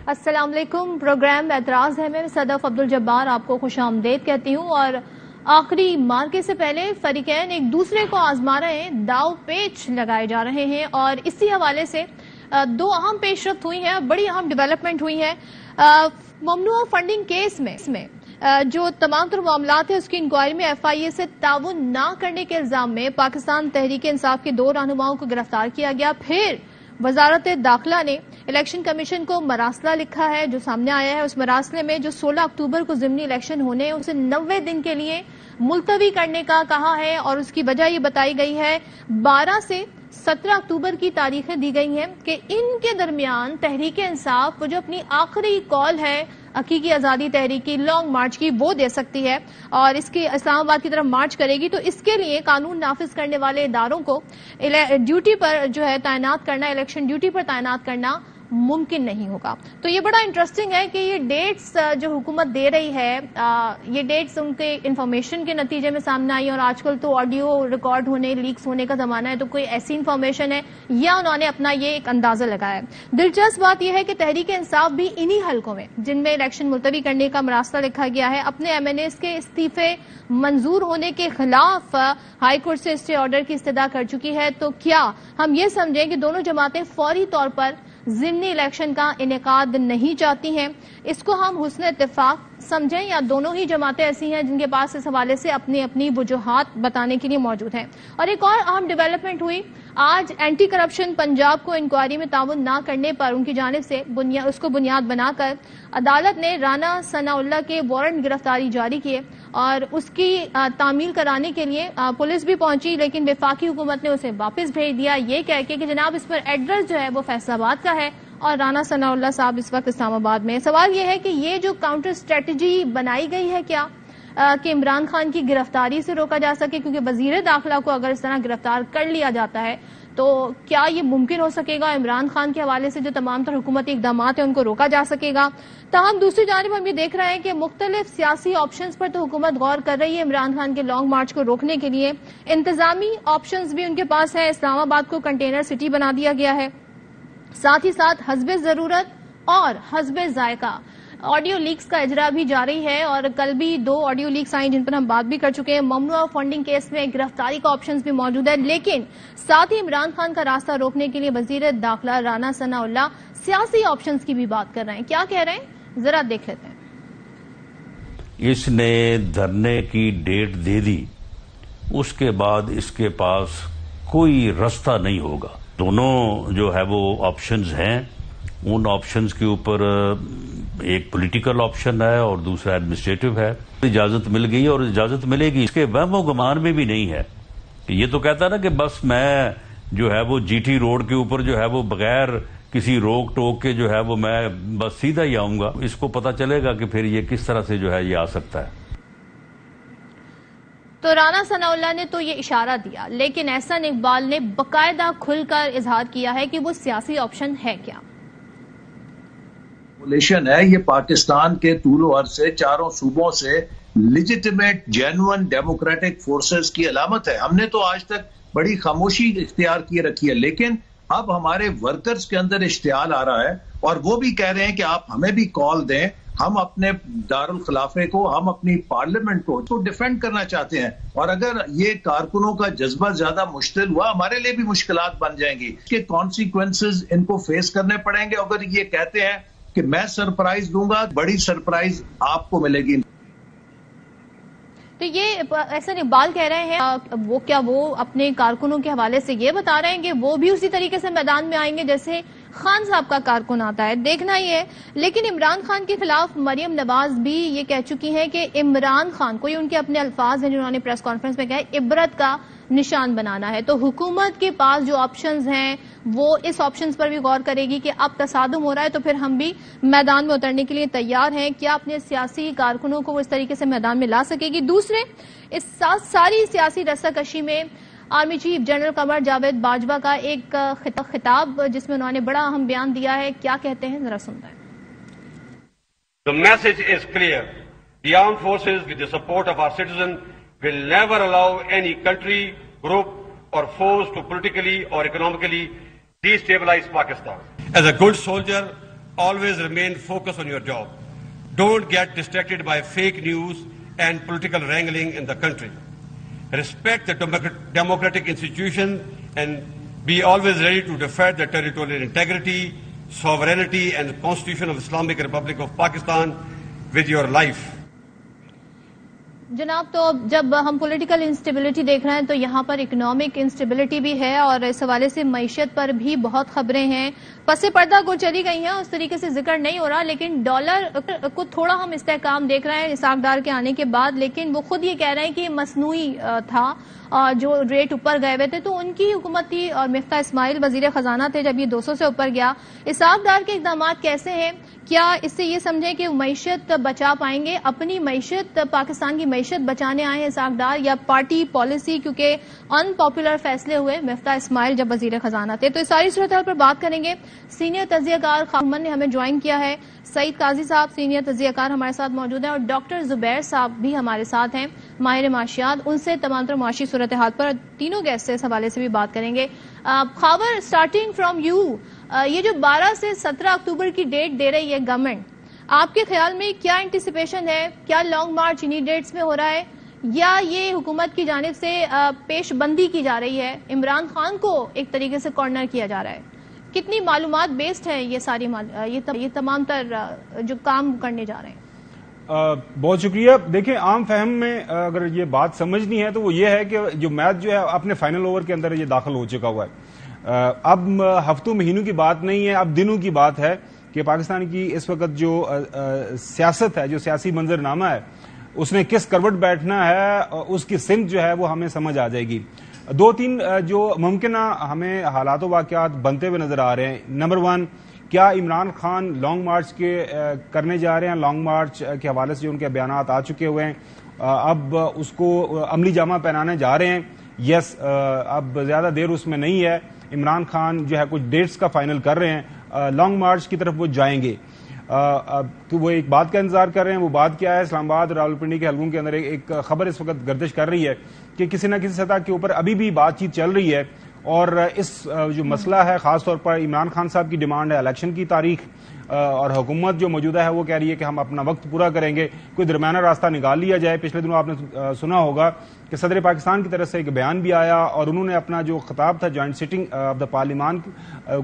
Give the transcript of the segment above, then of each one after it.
السلام علیکم. پروگرام اعتراض ہے میں صدف عبدالجبار آپ کو خوش آمدید کہتی ہوں. اور آخری مارکے سے پہلے فریقین ایک دوسرے کو آزما رہے ہیں, داؤ پیچ لگائے جا رہے ہیں, اور اسی حوالے سے دو اہم پیش رفت ہوئی ہیں, بڑی اہم ڈیولپمنٹ ہوئی ہے. ممنوعہ فنڈنگ کیس میں جو تمام تر معاملات ہیں اس کی انکوائری میں ایف آئی اے سے تعاون نہ کرنے کے الزام میں پاکستان تحریک انصاف کے 2 رہنماؤں کو گرفتار کیا گیا. پھر وزارت داخلہ نے الیکشن کمیشن کو مراسلہ لکھا ہے جو سامنے آیا ہے. اس مراسلے میں جو 16 اکتوبر کو ضمنی الیکشن ہونے اسے 90 دن کے لیے ملتوی کرنے کا کہا ہے, اور اس کی وجہ یہ بتائی گئی ہے 12 سے 17 اکتوبر کی تاریخیں دی گئی ہیں کہ ان کے درمیان تحریک انصاف وہ جو اپنی آخری کال ہے حقیقی آزادی تحریک کی لانگ مارچ کی وہ دے سکتی ہے, اور اس کی اسلام آباد کی طرف مارچ کرے گی. تو اس کے لیے قانون نافذ کرنے والے اداروں کو ڈیوٹی پر جو ہے تعینات کرنا, الیکشن ڈیوٹی پر تعینات کرنا ممکن نہیں ہوگا. تو یہ بڑا انٹرسٹنگ ہے کہ یہ ڈیٹس جو حکومت دے رہی ہے یہ ڈیٹس ان کے انفارمیشن کے نتیجے میں سامنے آئی, اور آج کل تو آڈیو ریکارڈ ہونے لیکس ہونے کا زمانہ ہے, تو کوئی ایسی انفارمیشن ہے یا انہوں نے اپنا یہ ایک اندازہ لگایا ہے. دلچسپ بات یہ ہے کہ تحریک انصاف بھی انہی حلقوں میں جن میں الیکشن ملتوی کرنے کا مراسلہ لکھا گیا ہے اپنے ایم این ایز کے استعفے منظور ہونے کے خلاف ہائی کورٹ سے اسٹے آرڈر کی استدعا کر چکی ہے. تو کیا ہم یہ سمجھیں کہ دونوں جماعتیں فوری طور پر ضمنی الیکشن کا انعقاد نہیں چاہتی ہیں؟ اس کو ہم حسن اتفاق سمجھیں یا دونوں ہی جماعتیں ایسی ہیں جن کے پاس اس حوالے سے اپنی اپنی وجوہات بتانے کے لیے موجود ہیں؟ اور ایک اور اہم ڈیولپمنٹ ہوئی آج, اینٹی کرپشن پنجاب کو انکوائری میں تعاون نہ کرنے پر ان کی جانب سے اس کو بنیاد بنا کر عدالت نے رانا ثناء اللہ کے وارنٹ گرفتاری جاری کیے, اور اس کی تعمیل کرانے کے لیے پولیس بھی پہنچی, لیکن وفاقی حکومت نے اسے واپس بھیج دیا یہ کہہ کے کہ جناب اس پر ایڈریس جو ہے وہ فیصل آباد کا ہے اور رانا ثناء اللہ صاحب اس وقت اسلام آباد میں. سوال یہ ہے کہ یہ جو کاؤنٹر اسٹریٹجی بنائی گئی ہے کیا کہ عمران خان کی گرفتاری سے روکا جا سکے, کیونکہ وزیر داخلہ کو اگر اس طرح گرفتار کر لیا جاتا ہے تو کیا یہ ممکن ہو سکے گا عمران خان کے حوالے سے جو تمام تر حکومتی اقدامات ہیں ان کو روکا جا سکے گا؟ تاہم دوسری جانب ہم یہ دیکھ رہے ہیں کہ مختلف سیاسی آپشنز پر تو حکومت غور کر رہی ہے عمران خان کے لانگ مارچ کو روکنے کے لیے. انتظامی آپشنز بھی ان کے پاس ہے, اسلام آباد کو کنٹینر سٹی بنا دیا گیا ہے, ساتھ ہی ساتھ حسب ضرورت اور حسب ذائقہ آڈیو لیکس کا اجرا بھی جاری ہے, اور کل بھی 2 آڈیو لیکس آئیں جن پر ہم بات بھی کر چکے ہیں. ممنوعہ فنڈنگ کیس میں گرفتاری کا آپشنز بھی موجود ہے, لیکن ساتھ ہی عمران خان کا راستہ روکنے کے لیے وزیر داخلہ رانا ثناء اللہ سیاسی آپشنز کی بھی بات کر رہے ہیں. کیا کہہ رہے ہیں ذرا دیکھ لیتے ہیں. اس نے دھرنے کی ڈیٹ دے دی, اس کے بعد اس کے پاس کوئی راستہ نہیں ہوگا. دونوں جو ہے وہ آپشنز ہیں, ان آپشنز کے اوپر ایک پولیٹیکل آپشن ہے اور دوسرا ایڈمنسٹریٹو ہے. اجازت مل گئی اور اجازت ملے گی, اس کے وہم و گمان میں بھی نہیں ہے. یہ تو کہتا نا کہ بس میں جو ہے وہ جی ٹی روڈ کے اوپر جو ہے وہ بغیر کسی روک ٹوک کے جو ہے وہ میں بس سیدھا ہی آؤں گا. اس کو پتا چلے گا کہ پھر یہ کس طرح سے جو ہے یہ آ سکتا ہے. تو رانا ثناء اللہ نے تو یہ اشارہ دیا, لیکن احسن اقبال نے باقاعدہ کھل کر اظہار کیا ہے کہ وہ سیاسی آپشن ہے کیا. کولیشن ہے یہ پاکستان کے طول و عرض سے چاروں صوبوں سے لیجیٹمیٹ جینوئن ڈیموکریٹک فورسز کی علامت ہے. ہم نے تو آج تک بڑی خاموشی اختیار کی رکھی ہے, لیکن اب ہمارے ورکرز کے اندر اشتعال آ رہا ہے, اور وہ بھی کہہ رہے ہیں کہ آپ ہمیں بھی کال دیں, ہم اپنے دارالخلافے کو, ہم اپنی پارلیمنٹ کو ڈیفینڈ کرنا چاہتے ہیں. اور اگر یہ کارکنوں کا جذبہ زیادہ مشتعل ہوا ہمارے لیے بھی مشکلات بن جائیں گی, اس کے کانسیکوینسز ان کو فیس کرنے پڑیں گے. اگر یہ کہتے ہیں کہ میں سرپرائز دوں گا, بڑی سرپرائز آپ کو ملے گی. تو یہ احسن اقبال کہہ رہے ہیں وہ اپنے کارکنوں کے حوالے سے یہ بتا رہے ہیں کہ وہ بھی اسی طریقے سے میدان میں آئیں گے جیسے خان صاحب کا کارکن آتا ہے, دیکھنا ہی ہے. لیکن عمران خان کے خلاف مریم نواز بھی یہ کہہ چکی ہیں کہ عمران خان کو, یہ ان کے اپنے الفاظ ہیں جنہوں نے پریس کانفرنس میں کہا ہے, عبرت کا نشان بنانا ہے. تو حکومت کے پاس جو آپشنز ہیں وہ اس آپشنز پر بھی غور کرے گی کہ اب تصادم ہو رہا ہے تو پھر ہم بھی میدان میں اترنے کے لیے تیار ہیں. کیا اپنے سیاسی کارکنوں کو وہ اس طریقے سے میدان میں لا سکے گی؟ دوسرے اس ساری سیاسی رساکشی میں army chief general Qamar Javed Bajwa کا ایک خطاب جس میں انہوں نے بڑا اہم بیان دیا ہے, کیا کہتے ہیں ذرا سنتے ہیں. The message is clear. The armed forces, with the support of our citizens, will never allow any country, group or force to politically or economically destabilize Pakistan. As a good soldier, always remain focused on your job. Don't get distracted by fake news and political wrangling in the country. Respect the democratic institutions and be always ready to defend the territorial integrity, sovereignty and Constitution of Islamic Republic of Pakistan with your life. جناب تو جب ہم political instability دیکھ رہے ہیں تو یہاں پر economic instability بھی ہے اور اس حوالے سے معیشت پر بھی بہت خبریں ہیں. پس پردہ کو چلی گئی ہیں, اس طریقے سے ذکر نہیں ہو رہا, لیکن ڈالر کو تھوڑا ہم استحکام دیکھ رہے ہیں اسحاق ڈار کے آنے کے بعد, لیکن وہ خود یہ کہہ رہے ہیں کہ یہ مصنوعی تھا جو ریٹ اوپر گئے ہوئے تھے. تو ان کی حکومت تھی اور مفتاح اسماعیل وزیر خزانہ تھے جب یہ 200 سے اوپر گیا. اسحاق ڈار کے اقدامات کیسے ہیں؟ کیا اس سے یہ سمجھیں کہ معیشت بچا پائیں گے؟ اپنی معیشت, پاکستان کی معیشت بچانے آئے ہیں اسحاق ڈار, یا پارٹی پالیسی کیونکہ ان پاپولر فیصلے ہوئے مفتاح اسماعیل جب وزیر خزانہ تھے؟ تو اس ساری صورتحال پر بات کریں گے. سینئر تجزیہ کار خامن نے ہمیں جوائن کیا ہے. سعید قاضی صاحب سینئر تجزیہ کار ہمارے ساتھ موجود ہیں اور ڈاکٹر زبیر صاحب بھی ہمارے ساتھ ہیں, ماہر معاشیات. ان سے تمام تر معاشی صورتحال پر تینوں گیسٹ سے اس حوالے سے بھی بات کریں گے. خاور, اسٹارٹنگ فرام یو, یہ جو 12 سے 17 اکتوبر کی ڈیٹ دے رہی ہے گورنمنٹ, آپ کے خیال میں کیا انٹیسپیشن ہے؟ کیا لانگ مارچ انہی ڈیٹس میں ہو رہا ہے یا یہ حکومت کی جانب سے پیش بندی کی جا رہی ہے, عمران خان کو ایک طریقے سے کارنر کیا جا رہا ہے؟ کتنی معلومات بیسڈ ہے یہ ساری یہ تمام تر جو کام کرنے جا رہے ہیں؟ بہت شکریہ. دیکھیں, عام فہم میں اگر یہ بات سمجھنی ہے تو وہ یہ ہے کہ جو میچ جو ہے اپنے فائنل اوور کے اندر یہ داخل ہو چکا ہوا ہے. اب ہفتوں مہینوں کی بات نہیں ہے, اب دنوں کی بات ہے کہ پاکستان کی اس وقت جو سیاست ہے, جو سیاسی منظرنامہ ہے, اس نے کس کروٹ بیٹھنا ہے, اس کی سمت جو ہے وہ ہمیں سمجھ آ جائے گی. 2-3 جو ممکنہ ہمیں حالات و واقعات بنتے ہوئے نظر آ رہے ہیں. نمبر 1, کیا عمران خان لانگ مارچ کرنے جا رہے ہیں؟ لانگ مارچ کے حوالے سے جو ان کے بیانات آ چکے ہوئے ہیں, اب اس کو عملی جامہ پہنانے جا رہے ہیں. یس, اب زیادہ دیر اس میں نہیں ہے. عمران خان جو ہے کچھ ڈیٹس کا فائنل کر رہے ہیں, لانگ مارچ کی طرف وہ جائیں گے. تو وہ ایک بات کا انتظار کر رہے ہیں. وہ بات کیا ہے؟ اسلام آباد اور راولپنڈی کے حلقوں کے اندر ایک خبر اس وقت گردش کر رہی ہے کہ کسی نہ کسی سطح کے اوپر ابھی بھی بات چیت چل رہی ہے, اور اس جو مسئلہ ہے خاص طور پر عمران خان صاحب کی ڈیمانڈ ہے الیکشن کی تاریخ, اور حکومت جو موجودہ ہے وہ کہہ رہی ہے کہ ہم اپنا وقت پورا کریں گے, کوئی درمیانہ راستہ نکال لیا جائے. پچھلے دنوں آپ نے سنا ہوگا کہ صدر پاکستان کی طرف سے ایک بیان بھی آیا اور انہوں نے اپنا جو خطاب تھا جوائنٹ سٹنگ آف دا پارلیمان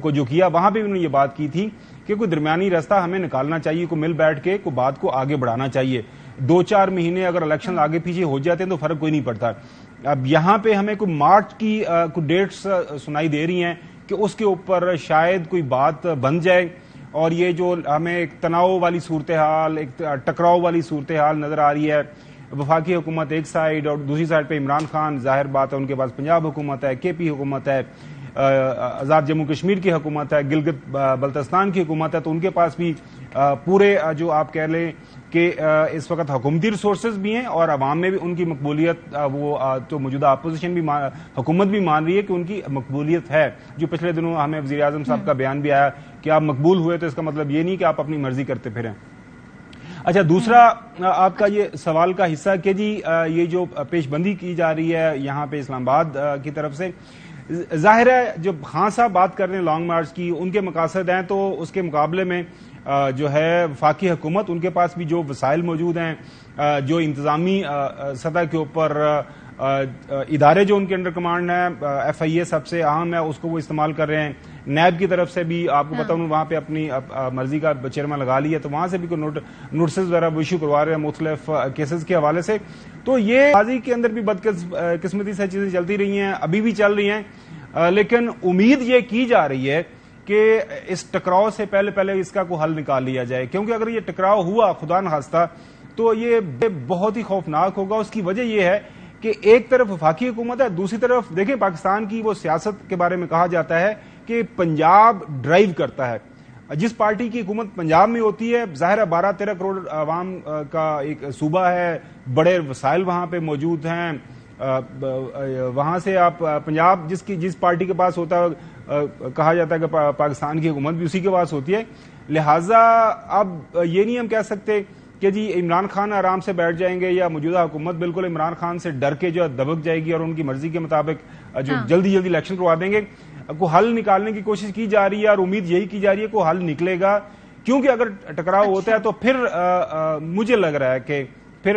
کو جو کیا, وہاں پہ انہوں نے یہ بات کی تھی کہ کوئی درمیانی راستہ ہمیں نکالنا چاہیے, کوئی مل بیٹھ کے کوئی بات کو آگے بڑھانا چاہیے. 2-4 مہینے اگر الیکشن آگے پیچھے ہو جاتے ہیں تو فرق کوئی نہیں پڑتا. اب یہاں پہ ہمیں کوئی مارچ کی کوئی ڈیٹس سنائی دے رہی ہیں کہ اس کے اوپر شاید کوئی بات بن جائے, اور یہ جو ہمیں ایک تناؤ والی صورتحال, ایک ٹکراؤ والی صورتحال نظر آ رہی ہے. وفاقی حکومت ایک سائیڈ اور دوسری سائیڈ پہ عمران خان, ظاہر بات ہے ان کے پاس پنجاب حکومت ہے, کے پی حکومت ہے, آزاد جموں کشمیر کی حکومت ہے, گلگت بلتستان کی حکومت ہے. تو ان کے پاس بھی پورے جو آپ کہہ لیں کہ اس وقت حکومتی ریسورسز بھی ہیں اور عوام میں بھی ان کی مقبولیت, وہ تو موجودہ اپوزیشن بھی حکومت بھی مان رہی ہے کہ ان کی مقبولیت ہے. جو پچھلے دنوں ہمیں وزیر اعظم صاحب کا بیان بھی آیا کہ آپ مقبول ہوئے تو اس کا مطلب یہ نہیں کہ آپ اپنی مرضی کرتے پھریں. اچھا, دوسرا آپ کا یہ سوال کا حصہ کہ جی یہ جو پیش بندی کی جا رہی ہے یہاں پہ اسلام آباد کی طرف سے, ظاہر ہے جب خان صاحب بات کر رہے ہیں لانگ مارچ کی, ان کے مقاصد ہیں, تو اس کے مقابلے میں جو ہے وفاقی حکومت, ان کے پاس بھی جو وسائل موجود ہیں, جو انتظامی سطح کے اوپر ادارے جو ان کے انڈر کمانڈ ہیں, FIA سب سے اہم ہے, اس کو وہ استعمال کر رہے ہیں. نیب کی طرف سے بھی آپ کو پتا انہوں نے وہاں پہ اپنی مرضی کا چیئرمین لگا لی ہے, تو وہاں سے بھی کوئی نوٹسز وغیرہ ایشو کروا رہے ہیں مختلف کیسز کے حوالے سے. تو یہ قاضی کے اندر بھی بدقسمتی سے چیزیں چلتی رہی ہیں, ابھی بھی چل رہی ہیں, لیکن امید یہ کی جا رہی ہے کہ اس ٹکراؤ سے پہلے اس کا کوئی حل نکال لیا جائے, کیونکہ اگر یہ ٹکراؤ ہوا خدا نخواستہ تو یہ بہت ہی خوفناک ہوگا. اس کی وجہ یہ ہے کہ ایک طرف وفاقی حکومت ہے, دوسری طرف دیکھیں پاکستان کی وہ سیاست کے بارے میں کہا جاتا ہے کہ پنجاب ڈرائیو کرتا ہے. جس پارٹی کی حکومت پنجاب میں ہوتی ہے, ظاہر ہے 12-13 کروڑ عوام کا ایک صوبہ ہے, بڑے وسائل وہاں پہ موجود ہیں, وہاں سے آپ پنجاب جس پارٹی کے پاس ہوتا ہے کہا جاتا ہے کہ پاکستان کی حکومت بھی اسی کے پاس ہوتی ہے. لہٰذا اب یہ نہیں ہم کہہ سکتے کہ جی عمران خان آرام سے بیٹھ جائیں گے یا موجودہ حکومت بالکل عمران خان سے ڈر کے جو دبک جائے گی اور ان کی مرضی کے مطابق جو جلدی الیکشن کروا دیں گے. کو حل نکالنے کی کوشش کی جا رہی ہے اور امید یہی کی جا رہی ہے کہ حل نکلے گا کیونکہ اگر ٹکراؤ ہوتا ہے تو پھر مجھے لگ رہا ہے کہ پھر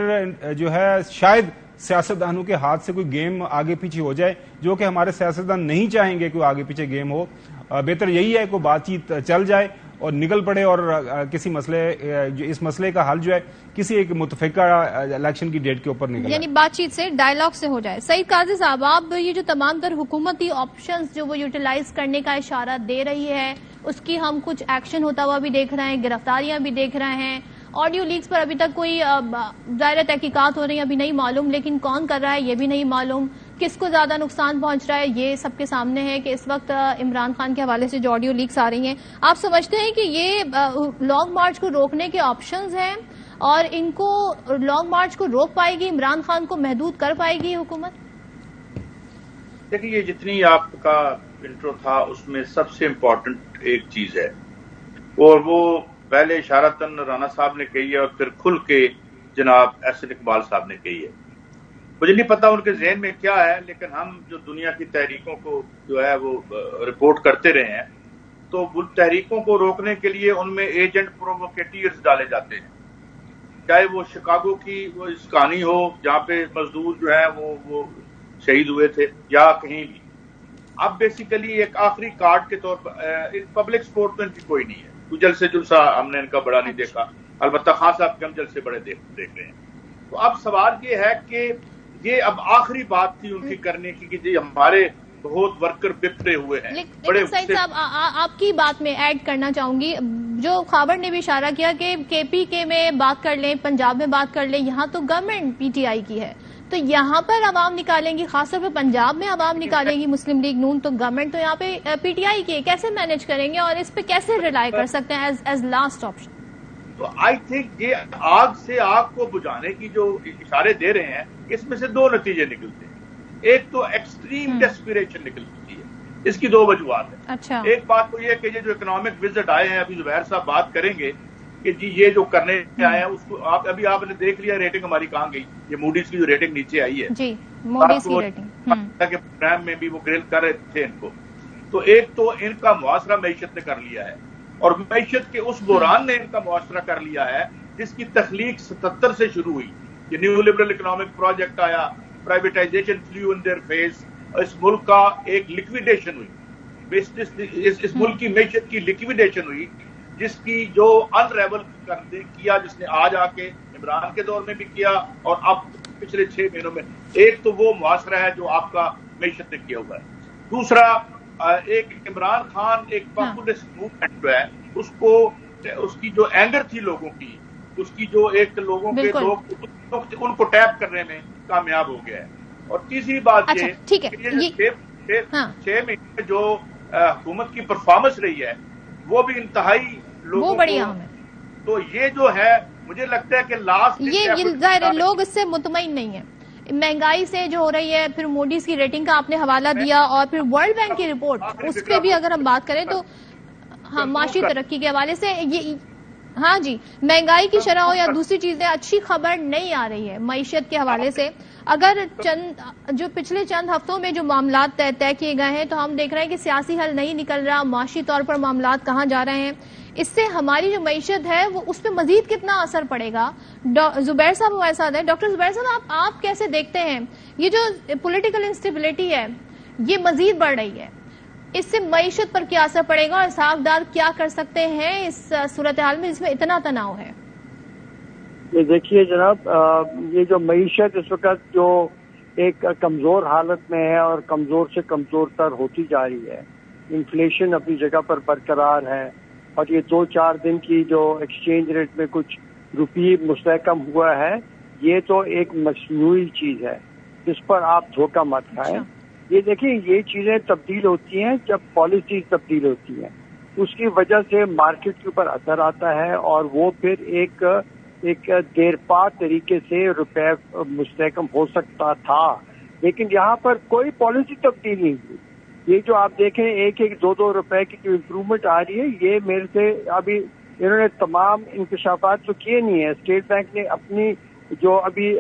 جو ہے شاید سیاستدانوں کے ہاتھ سے کوئی گیم آگے پیچھے ہو جائے، جو کہ ہمارے سیاستدان نہیں چاہیں گے کوئی آگے پیچھے گیم ہو. بہتر یہی ہے کہ بات چیت چل جائے اور نکل پڑے، اور کسی اس مسئلے کا حل جو ہے کسی ایک متفقہ الیکشن کی ڈیٹ کے اوپر نکل، یعنی بات چیت سے، ڈائیلاگ سے ہو جائے. سعید قاضی صاحب، آپ یہ جو تمام تر حکومتی آپشنز جو وہ یوٹیلائز کرنے کا اشارہ دے رہی ہے، اس کی ہم کچھ ایکشن ہوتا ہوا بھی دیکھ رہے ہیں، گرفتاریاں بھی دیکھ رہے ہیں، آڈیو لیکس پر ابھی تک کوئی ظاہر تحقیقات ہو رہی ہیں ابھی نہیں معلوم، لیکن کون کر رہا ہے یہ بھی نہیں معلوم، کس کو زیادہ نقصان پہنچ رہا ہے یہ سب کے سامنے ہے کہ اس وقت عمران خان کے حوالے سے جو آڈیو لیکس آ رہی ہیں، آپ سمجھتے ہیں کہ یہ لانگ مارچ کو روکنے کے آپشنز ہیں اور ان کو لانگ مارچ کو روک پائے گی، عمران خان کو محدود کر پائے گی حکومت؟ دیکھیں، یہ جتنی آپ کا انٹرو تھا اس میں سب سے امپورٹنٹ ایک چیز ہے، اور وہ پہلے اشارتاً رانا صاحب نے کہی ہے اور پھر کھل کے جناب احسن اقبال صاحب نے کہی ہے. مجھے نہیں پتا ان کے ذہن میں کیا ہے، لیکن ہم جو دنیا کی تحریکوں کو جو ہے وہ رپورٹ کرتے رہے ہیں، تو تحریکوں کو روکنے کے لیے ان میں ایجنٹ پروووکیٹرز ڈالے جاتے ہیں، چاہے وہ شکاگو کی وہ اس کہانی ہو جہاں پہ مزدور جو ہے وہ شہید ہوئے تھے، یا کہیں بھی. اب بیسیکلی ایک آخری کارڈ کے طور پر پبلک سپورٹ تو ان کی کوئی نہیں ہے، کوئی جلسے جلسہ ہم نے ان کا بڑا نہیں دیکھا، البتہ خان صاحب کے ہم جلسے بڑے دیکھ رہے ہیں. تو اب سوال یہ ہے کہ یہ اب آخری بات تھی ان کی کرنے کی کہ جی ہمارے بہت ورکر بکھرے ہوئے ہیں. لیکن سعید صاحب، آپ کی بات میں ایڈ کرنا چاہوں گی، جو خابر نے بھی اشارہ کیا کہ کے پی کے میں بات کر لیں، پنجاب میں بات کر لیں، یہاں تو گورنمنٹ پی ٹی آئی کی ہے، تو یہاں پر عوام نکالیں گی، خاص طور پہ پنجاب میں عوام نکالیں گی مسلم لیگ نون، تو گورنمنٹ تو یہاں پہ پی ٹی آئی کی ہے. کیسے مینج کریں گے اور اس پہ کیسے ریلائی کر سکتے ہیں ایز لاسٹ آپشن؟ تو آئی تھنک یہ آگ سے آگ کو بجھانے کی جو اشارے دے رہے ہیں، اس میں سے دو نتیجے نکلتے ہیں. ایک تو ایکسٹریم ڈیسپریشن نکلتی ہے، اس کی دو وجوہات ہیں. اچھا، ایک بات تو یہ کہ یہ جو اکنامک وزٹ آئے ہیں، ابھی زبیر صاحب بات کریں گے کہ جی یہ جو کرنے آئے ہیں اس کو آپ نے دیکھ لیا ریٹنگ ہماری کہاں گئی. یہ موڈیز کی جو ریٹنگ نیچے آئی ہے، جی موڈیز کی ریٹنگ کے پروگرام میں بھی وہ گریل کر رہے تھے ان کو. تو ایک تو ان کا محاصرہ معیشت نے کر لیا ہے، اور معیشت کے اس بحران نے ان کا محاصرہ کر لیا ہے جس کی تخلیق 77 سے شروع ہوئی. یہ نیو لبرل اکنامک پروجیکٹ آیا، پرائیویٹائزیشن فلیو ان دیئر فیس، اس ملک کا ایک لیکویڈیشن ہوئی، اس ملک کی معیشت کی لیکویڈیشن ہوئی، جس کی جو انریول کیا جس نے آج آ کے عمران کے دور میں بھی کیا اور اب پچھلے 6 مہینوں میں. ایک تو وہ معاشرہ ہے جو آپ کا معیشت نے کیا ہوا ہے. دوسرا ایک عمران خان ایک پاپولسٹ موومنٹ جو ہے اس کی جو اینگر تھی لوگوں کی، اس کی جو ایک لوگوں کے لوگ ان کو ٹیپ کرنے میں کامیاب ہو گیا ہے. اور تیسری بات یہ کہ 6 مہینے جو حکومت کی پرفارمنس رہی ہے وہ بھی انتہائی لوگوں کو، تو یہ جو ہے مجھے لگتا ہے کہ لاسٹ یہ ظاہر لوگ اس سے مطمئن نہیں ہیں. مہنگائی سے جو ہو رہی ہے، پھر موڈیز کی ریٹنگ کا آپ نے حوالہ دیا، اور پھر ورلڈ بینک کی رپورٹ، اس پہ بھی اگر ہم بات کریں تو ہاں معاشی ترقی کے حوالے سے ہاں جی مہنگائی کی شرح ہو یا دوسری چیزیں، اچھی خبر نہیں آ رہی ہے معیشت کے حوالے سے. اگر جو پچھلے چند ہفتوں میں جو معاملات طے کیے گئے ہیں تو ہم دیکھ رہے ہیں کہ سیاسی حل نہیں نکل رہا، معاشی طور پر معاملات کہاں جا رہے ہیں. اس سے ہماری جو معیشت ہے وہ اس پہ مزید کتنا اثر پڑے گا؟ زبیر صاحب ہمارے ساتھ ہیں. ڈاکٹر زبیر صاحب، آپ کیسے دیکھتے ہیں یہ جو پولیٹیکل انسٹیبلٹی ہے یہ مزید بڑھ رہی ہے، اس سے معیشت پر کیا اثر پڑے گا اور ساختار کیا کر سکتے ہیں اس صورتحال میں جس میں اتنا تناؤ ہے؟ یہ دیکھیے جناب، یہ جو معیشت اس وقت جو ایک کمزور حالت میں ہے اور کمزور سے کمزور تر ہوتی جا رہی ہے. انفلیشن اپنی جگہ پر برقرار ہے، اور یہ 2-4 دن کی جو ایکسچینج ریٹ میں کچھ روپی مستحکم ہوا ہے، یہ تو ایک مصنوعی چیز ہے جس پر آپ دھوکہ مت کھائیں. یہ دیکھیں، یہ چیزیں تبدیل ہوتی ہیں جب پالیسیز تبدیل ہوتی ہیں، اس کی وجہ سے مارکیٹ کے اوپر اثر آتا ہے، اور وہ پھر ایک دیر پا طریقے سے روپے مستحکم ہو سکتا تھا. لیکن یہاں پر کوئی پالیسی تبدیل نہیں ہوئی. یہ جو آپ دیکھیں 1-2 روپے کی جو امپروومنٹ آ رہی ہے، یہ میرے سے ابھی انہوں نے تمام انکشافات تو کیے نہیں ہے. اسٹیٹ بینک نے اپنی جو ابھی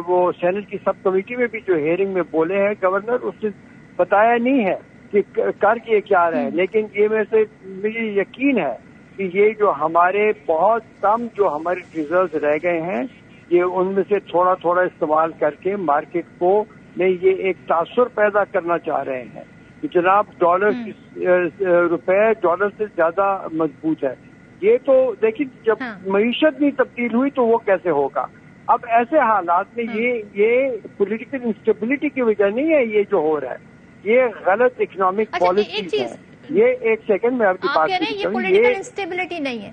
وہ سینٹ کی سب کمیٹی میں بھی جو ہیئرنگ میں بولے ہیں گورنر، اس نے بتایا نہیں ہے کہ کر کے کیا رہے ہیں. لیکن یہ میرے سے مجھے یقین ہے کہ کہ یہ جو ہمارے بہت کم جو ہمارے ریزروز رہ گئے ہیں یہ ان میں سے تھوڑا تھوڑا استعمال کر کے مارکیٹ کو میں یہ ایک تاثر پیدا کرنا چاہ رہے ہیں کہ جناب روپے ڈالر سے زیادہ مضبوط ہے. یہ تو دیکھیں جب معیشت نہیں تبدیل ہوئی تو وہ کیسے ہوگا. اب ایسے حالات میں یہ پولیٹیکل انسٹیبلٹی کی وجہ نہیں ہے یہ جو ہو رہا ہے, یہ غلط اکنامک پالیسیز ہے. یہ ایک سیکنڈ میں آپ کی بات کروں, یہ پولیٹیکل انسٹیبلٹی نہیں ہے,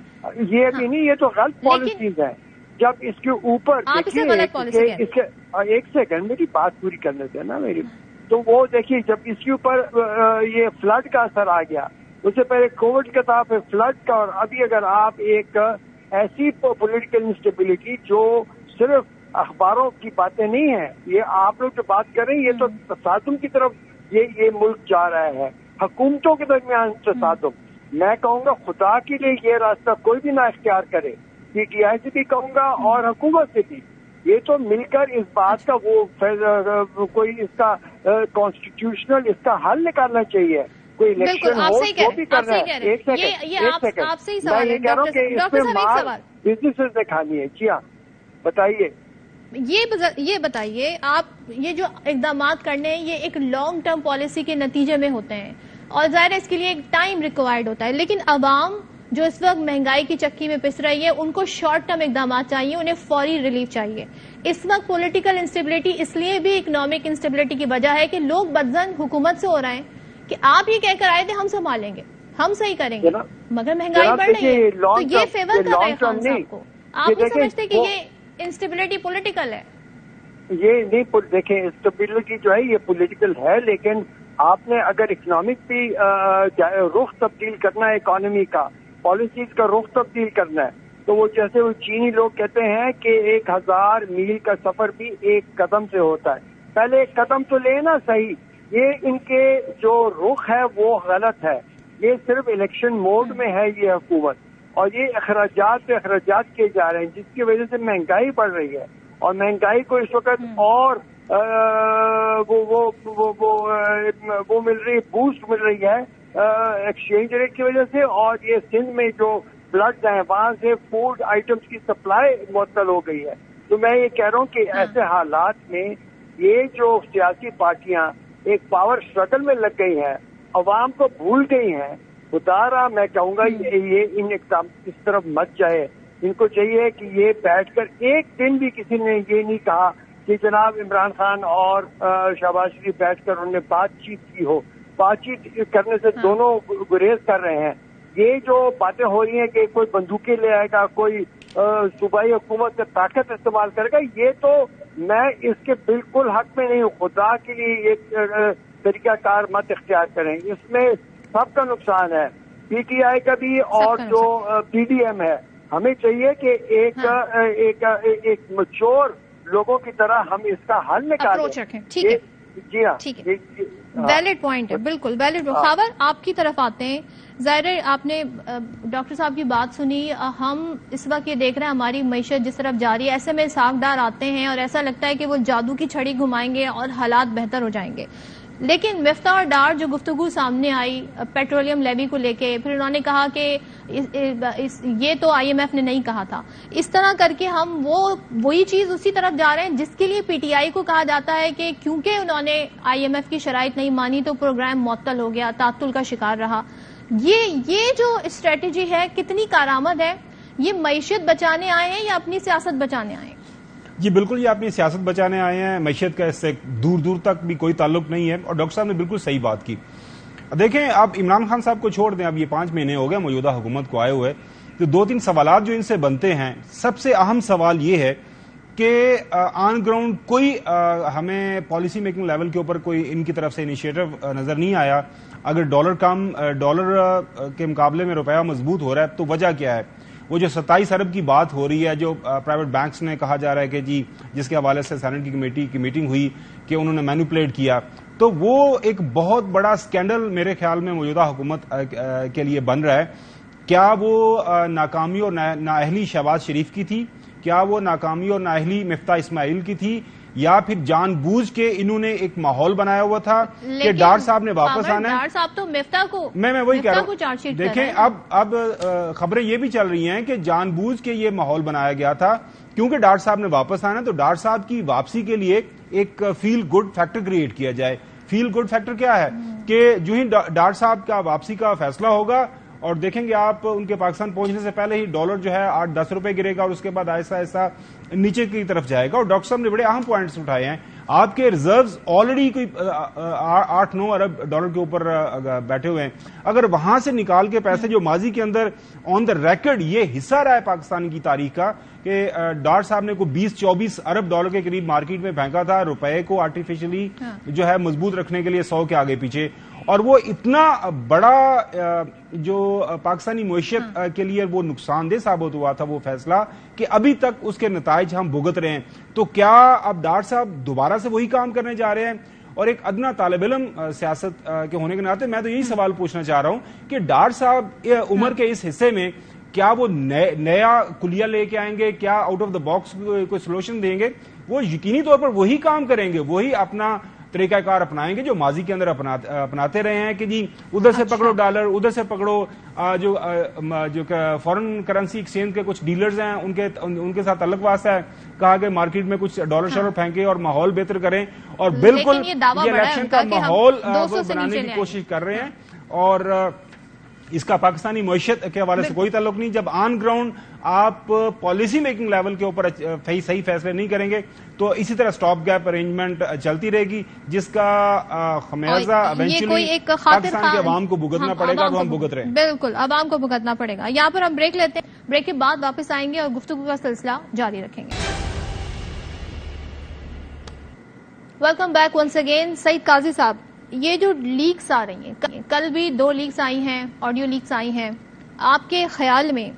یہ بھی نہیں, یہ تو غلط پالیسیز ہے. جب اس کے اوپر دیکھیے ایک سیکنڈ میری بات پوری کرنے دیں نا میری, تو وہ دیکھیے جب اس کے اوپر یہ فلڈ کا اثر آ گیا, اس سے پہلے کووڈ کا تھا, پھر فلڈ کا, اور ابھی اگر آپ ایک ایسی پولیٹیکل انسٹیبلٹی جو صرف اخباروں کی باتیں نہیں ہیں, یہ آپ لوگ جو بات کر رہے ہیں یہ تو تصادم کی طرف یہ ملک جا رہا ہے, حکومتوں کے درمیان تصادم. میں کہوں گا خدا کے لیے یہ راستہ کوئی بھی نہ اختیار کرے, پی ٹی آئی سے بھی کہوں گا اور حکومت سے بھی, یہ تو مل کر اس بات کا وہ کوئی اس کا کانسٹیٹیوشنل اس کا حل نکالنا چاہیے. کوئی الیکشن ہو جو بھی کر رہا ہے. ایک سیکنڈ میں یہ کہہ رہا ہوں کہ اس میں مال بزنسز نے کھانی ہے. جی ہاں بتائیے. یہ بتائیے آپ یہ جو اقدامات کرنے ہیں یہ ایک لانگ ٹرم پالیسی کے نتیجے میں ہوتے ہیں اور ظاہر ہے اس کے لیے ایک ٹائم ریکوائرڈ ہوتا ہے, لیکن عوام جو اس وقت مہنگائی کی چکی میں پس رہی ہے ان کو شارٹ ٹرم اقدامات چاہیے, انہیں فوری ریلیف چاہیے. اس وقت پولیٹیکل انسٹیبلٹی اس لیے بھی اکنامک انسٹیبلٹی کی وجہ ہے کہ لوگ بدظن حکومت سے ہو رہے ہیں کہ آپ یہ کہہ کر آئے تھے ہم سنبھالیں گے, ہم صحیح کریں گے, مگر مہنگائی بڑھ رہی ہے. تو یہ فیور کر رہے ہیں خان صاحب کو. آپ نہیں سمجھتے کہ یہ انسٹیبلٹی پولیٹیکل ہے؟ یہ نہیں, دیکھیں انسٹیبلٹی جو ہے یہ پولیٹیکل ہے, لیکن آپ نے اگر اکنامک بھی رخ تبدیل کرنا ہے, اکانومی کا پالیسیز کا رخ تبدیل کرنا ہے, تو وہ جیسے وہ چینی لوگ کہتے ہیں کہ 1000 میل کا سفر بھی ایک قدم سے ہوتا ہے. پہلے ایک قدم تو لینا صحیح. یہ ان کے جو رخ ہے وہ غلط ہے. یہ صرف الیکشن موڈ میں ہے یہ حکومت, اور یہ اخراجات پہ اخراجات کیے جا رہے ہیں جس کی وجہ سے مہنگائی بڑھ رہی ہے. اور مہنگائی کو اس وقت اور وہ مل رہی, بوسٹ مل رہی ہے ایکسچینج ریٹ کی وجہ سے. اور یہ سندھ میں جو فلڈ ہیں وہاں سے فوڈ آئٹمس کی سپلائی معطل ہو گئی ہے. تو میں یہ کہہ رہا ہوں کہ ایسے حالات میں یہ جو سیاسی پارٹیاں ایک پاور اسٹرگل میں لگ گئی ہیں, عوام کو بھول گئی ہیں, خدا میں کہوں گا یہ ان اقدام اس طرف مت جائے. ان کو چاہیے کہ یہ بیٹھ کر ایک دن بھی کسی نے یہ نہیں کہا کہ جناب عمران خان اور شہباز شریف بیٹھ کر انہوں نے بات چیت کی ہو. بات چیت کرنے سے دونوں گریز کر رہے ہیں. یہ جو باتیں ہو رہی ہیں کہ کوئی بندوقیں لے آئے گا, کوئی صوبائی حکومت کا طاقت استعمال کرے گا, یہ تو میں اس کے بالکل حق میں نہیں ہوں. خدا کے لیے یہ طریقہ کار مت اختیار کریں, اس میں سب کا نقصان ہے, پی ٹی آئی کا بھی اور جو پی ڈی ایم ہے. ہمیں چاہیے کہ ایک میچور لوگوں کی طرح ہم اس کا حل نکالیں. جی ہاں ویلڈ پوائنٹ ہے, بالکل ویلڈ. خاور آپ کی طرف آتے ہیں. ظاہر آپ نے ڈاکٹر صاحب کی بات سنی. ہم اس وقت یہ دیکھ رہے ہیں ہماری معیشت جس طرف جاری ہے, ایسے میں ساکھدار آتے ہیں اور ایسا لگتا ہے کہ وہ جادو کی چھڑی گھمائیں گے اور حالات بہتر ہو جائیں گے. لیکن مفتاح اور ڈار جو گفتگو سامنے آئی پیٹرولیم لیوی کو لے کے, پھر انہوں نے کہا کہ یہ تو آئی ایم ایف نے نہیں کہا تھا. اس طرح کر کے ہم وہی چیز اسی طرف جا رہے ہیں جس کے لیے پی ٹی آئی کو کہا جاتا ہے کہ کیونکہ انہوں نے آئی ایم ایف کی شرائط نہیں مانی تو پروگرام معطل ہو گیا, تعطل کا شکار رہا. یہ جو اسٹریٹجی ہے کتنی کارآمد ہے؟ یہ معیشت بچانے آئے ہیں یا اپنی سیاست بچانے آئے ہیں؟ جی بالکل, یہ اپنی سیاست بچانے آئے ہیں. معیشت کا اس سے دور دور تک بھی کوئی تعلق نہیں ہے. اور ڈاکٹر صاحب نے بالکل صحیح بات کی. دیکھیں آپ عمران خان صاحب کو چھوڑ دیں, اب یہ 5 مہینے ہو گئے موجودہ حکومت کو آئے ہوئے, تو 2-3 سوالات جو ان سے بنتے ہیں. سب سے اہم سوال یہ ہے کہ آن گراؤنڈ کوئی ہمیں پالیسی میکنگ لیول کے اوپر کوئی ان کی طرف سے انیشیٹو نظر نہیں آیا. اگر ڈالر کے مقابلے میں روپیہ مضبوط ہو رہا ہے تو وجہ کیا ہے؟ وہ جو 27 ارب کی بات ہو رہی ہے جو پرائیویٹ بینکس نے کہا جا رہا ہے کہ جی جس کے حوالے سے سینٹ کی کمیٹی کی میٹنگ ہوئی کہ انہوں نے مینوپولیٹ کیا, تو وہ ایک بہت بڑا سکینڈل میرے خیال میں موجودہ حکومت کے لیے بن رہا ہے. کیا وہ ناکامی اور نااہلی شہباز شریف کی تھی؟ کیا وہ ناکامی اور نااہلی مفتاح اسماعیل کی تھی؟ یا پھر جان بوجھ کے انہوں نے ایک ماحول بنایا ہوا تھا کہ ڈار صاحب نے واپس آنا ہے؟ ڈار صاحب تو مفتاح کو میں وہی کہہ رہا ہوں. دیکھیں اب خبریں یہ بھی چل رہی ہیں کہ جان بوجھ کے یہ ماحول بنایا گیا تھا کیونکہ ڈار صاحب نے واپس آنا، تو ڈار صاحب کی واپسی کے لیے ایک فیل گڈ فیکٹر کریٹ کیا جائے. فیل گڈ فیکٹر کیا ہے کہ جو ہی ڈار صاحب کا واپسی کا فیصلہ ہوگا اور دیکھیں گے آپ ان کے پاکستان پہنچنے سے پہلے ہی ڈالر جو ہے 8-10 روپے گرے گا اور اس کے بعد آہستہ آہستہ نیچے کی طرف جائے گا. اور ڈاکٹر صاحب نے بڑے اہم پوائنٹس اٹھائے ہیں. آپ کے ریزروز آلریڈی کوئی 8-9 ارب ڈالر کے اوپر بیٹھے ہوئے ہیں. اگر وہاں سے نکال کے پیسے جو ماضی کے اندر آن دا ریکارڈ یہ حصہ رہا ہے پاکستان کی تاریخ کا کہ ڈار صاحب نے کوئی 20-24 ارب ڈالر کے قریب مارکیٹ میں پھینکا تھا روپے کو آرٹیفیشلی جو ہے مضبوط رکھنے کے لیے 100 کے آگے پیچھے، اور وہ اتنا بڑا جو پاکستانی معیشت کے لیے وہ نقصان دہ ثابت ہوا تھا وہ فیصلہ کہ ابھی تک اس کے نتائج ہم بھگت رہے ہیں. تو کیا اب ڈار صاحب دوبارہ سے وہی کام کرنے جا رہے ہیں؟ اور ایک ادنا طالب علم سیاست کے ہونے کے ناطے میں تو یہی سوال پوچھنا چاہ رہا ہوں کہ ڈار صاحب عمر کے اس حصے میں کیا وہ نیا کلیہ لے کے آئیں گے؟ کیا آؤٹ آف دا باکس کوئی سولوشن دیں گے؟ وہ یقینی طور پر وہی کام کریں گے، وہی اپنا طریقہ کار اپنائیں گے جو ماضی کے اندر اپناتے رہے ہیں کہ جی ادھر سے پکڑو ڈالر، ادھر سے پکڑو جو فورن کرنسی ایکسچینج کے کچھ ڈیلرز ہیں ان کے ساتھ تعلق واسطہ ہے، کہا کہ مارکیٹ میں کچھ ڈالر شالر پھینکے اور ماحول بہتر کریں، اور بالکل یہ الیکشن کا ماحول بنانے کی کوشش کر رہے ہیں. اور اس کا پاکستانی معیشت کے حوالے سے کوئی تعلق نہیں. جب آن گراؤنڈ آپ پالیسی میکنگ لیول کے اوپر صحیح فیصلے نہیں کریں گے تو اسی طرح سٹاپ گیپ ارینجمنٹ چلتی رہے گی جس کا خمیازہ ایونچولی پاکستان کے عوام کو بھگتنا پڑے گا. تو ہم بھگت رہے ہیں، بالکل عوام کو بھگتنا پڑے گا. یہاں پر ہم بریک لیتے ہیں، بریک کے بعد واپس آئیں گے اور گفتگو کا سلسلہ جاری رکھیں گے. Welcome back once again. Saeed Qazi صاحب، یہ جو لیکس آ رہی ہیں، کل بھی 2 لیکس آئی ہیں، آڈیو لیکس آئی ہیں، آپ کے خیال میں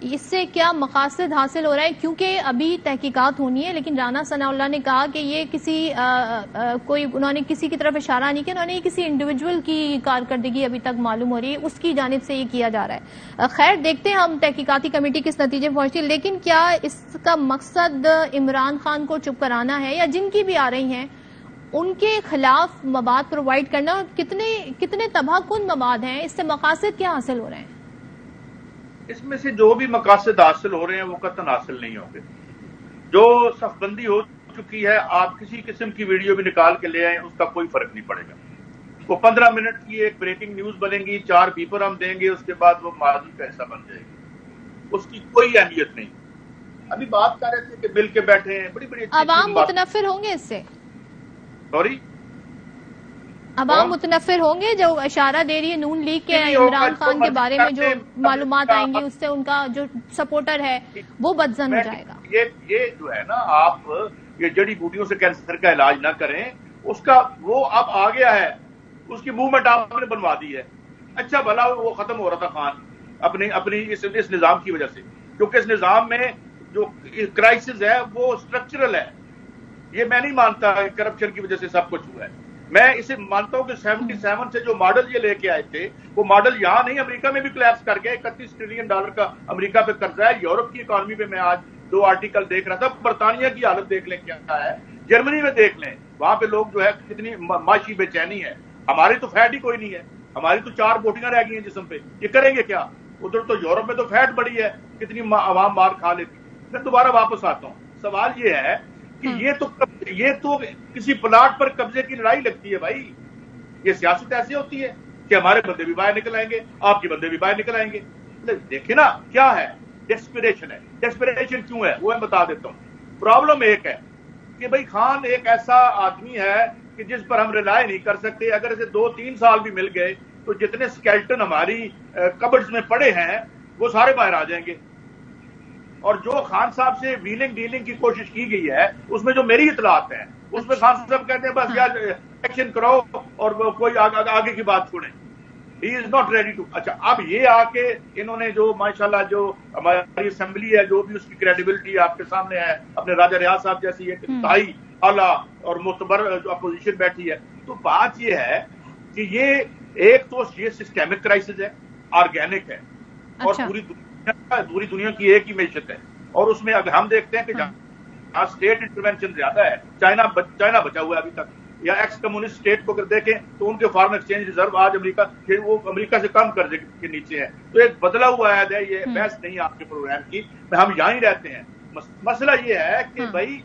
اس سے کیا مقاصد حاصل ہو رہا ہے؟ کیونکہ ابھی تحقیقات ہونی ہے، لیکن رانا ثناء اللہ نے کہا کہ یہ انہوں نے کسی کی طرف اشارہ نہیں کیا، انہوں نے یہ کسی انڈیویجول کی کارکردگی ابھی تک معلوم ہو رہی ہے، اس کی جانب سے یہ کیا جا رہا ہے. خیر دیکھتے ہیں ہم تحقیقاتی کمیٹی کس نتیجے میں پہنچتی ہے، لیکن کیا اس کا مقصد عمران خان کو چپ کرانا ہے یا جن کی بھی آ رہی ہیں ان کے خلاف مواد پرووائڈ کرنا؟ اور کتنے تباہ کن مواد ہیں؟ اس سے مقاصد کیا حاصل ہو رہے ہیں؟ اس میں سے جو بھی مقاصد حاصل ہو رہے ہیں وہ قطعاً حاصل نہیں ہوں گے. جو صف بندی ہو چکی ہے، آپ کسی قسم کی ویڈیو بھی نکال کے لے آئیں، اس کا کوئی فرق نہیں پڑے گا. وہ 15 منٹ کی ایک بریکنگ نیوز بنے گی، 4 بیپر ہم دیں گے، اس کے بعد وہ ماضی کا حصہ بن جائے گی، اس کی کوئی اہمیت نہیں. ابھی بات کر رہے تھے کہ مل کے بیٹھے ہیں، بڑی عوام متنفر ہوں گے اس سے. سوری، عوام متنفر ہوں گے جو اشارہ دے رہی ہے نون لیگ کے عمران خان کے بارے میں جو معلومات آئیں گی، اس سے ان کا جو سپورٹر ہے وہ بدظن ہو جائے گا. یہ جو ہے نا، آپ یہ جڑی بوٹیوں سے کینسر کا علاج نہ کریں، اس کا وہ اب آ گیا ہے، اس کی موومنٹ آپ نے بنوا دی ہے. اچھا بھلا وہ ختم ہو رہا تھا خان اپنی اس نظام کی وجہ سے، کیونکہ اس نظام میں جو کرائسس ہے وہ اسٹرکچرل ہے. یہ میں نہیں مانتا کرپشن کی وجہ سے سب کچھ ہوا ہے. میں اسے مانتا ہوں کہ 77 سے جو ماڈل یہ لے کے آئے تھے وہ ماڈل یہاں نہیں، امریکہ میں بھی کلیپس کر گئے. $31 ٹریلین کا امریکہ پہ قرضہ ہے. یورپ کی اکانومی پہ میں آج 2 آرٹیکل دیکھ رہا تھا. برطانیہ کی حالت دیکھ لیں کیا ہے، جرمنی میں دیکھ لیں، وہاں پہ لوگ جو ہے کتنی معاشی بے چینی ہے. ہماری تو فیٹ ہی کوئی نہیں ہے، ہماری تو 4 بوٹیاں رہ گئی ہیں جسم پہ. یہ کریں گے کیا؟ ادھر تو یورپ میں تو فیٹ بڑی ہے، کتنی عوام مار کھا لیتی. میں دوبارہ واپس آتا ہوں. سوال یہ ہے کہ یہ تو کسی پلاٹ پر قبضے کی لڑائی لگتی ہے بھائی. یہ سیاست ایسی ہوتی ہے کہ ہمارے بندے بھی باہر نکل آئیں گے، آپ کے بندے بھی باہر نکل آئیں گے. دیکھیں نا کیا ہے، ڈیسپریشن ہے. ڈیسپریشن کیوں ہے وہ میں بتا دیتا ہوں. پرابلم ایک ہے کہ بھائی خان ایک ایسا آدمی ہے کہ جس پر ہم ریلائی نہیں کر سکتے. اگر اسے 2-3 سال بھی مل گئے تو جتنے سکیلٹن ہماری کبرڈز میں پڑے ہیں وہ سارے باہر آ جائیں گے. اور جو خان صاحب سے ویلنگ ڈیلنگ کی کوشش کی گئی ہے اس میں جو میری اطلاعات ہیں اس میں خان صاحب کہتے ہیں بس یار ایکشن کرو اور کوئی آگے کی بات چھوڑیں. ہی از ناٹ ریڈی ٹو. اچھا اب یہ آ کے انہوں نے جو ماشاءاللہ جو ہماری اسمبلی ہے جو بھی اس کی کریڈیبلٹی آپ کے سامنے ہے، اپنے راجہ ریاض صاحب جیسی ایک انتہائی اعلیٰ اور معتبر جو اپوزیشن بیٹھی ہے، تو بات یہ ہے کہ یہ ایک تو یہ سسٹمک کرائسس ہے، آرگینک ہے، اور پوری دنیا کی ایک ہی معیشت ہے. اور اس میں اگر ہم دیکھتے ہیں کہ جہاں اسٹیٹ انٹروینشن زیادہ ہے. چائنا بچا ہوا ہے ابھی تک, یا ایکس کمیونسٹ اسٹیٹ کو اگر دیکھیں تو ان کے فارن ایکسچینج ریزرو آج امریکہ سے کم قرضے کے نیچے ہے. تو ایک بدلا ہوا ہے, یہ بحث نہیں آپ کے پروگرام کی, ہم یہاں ہی رہتے ہیں. مسئلہ یہ ہے کہ بھائی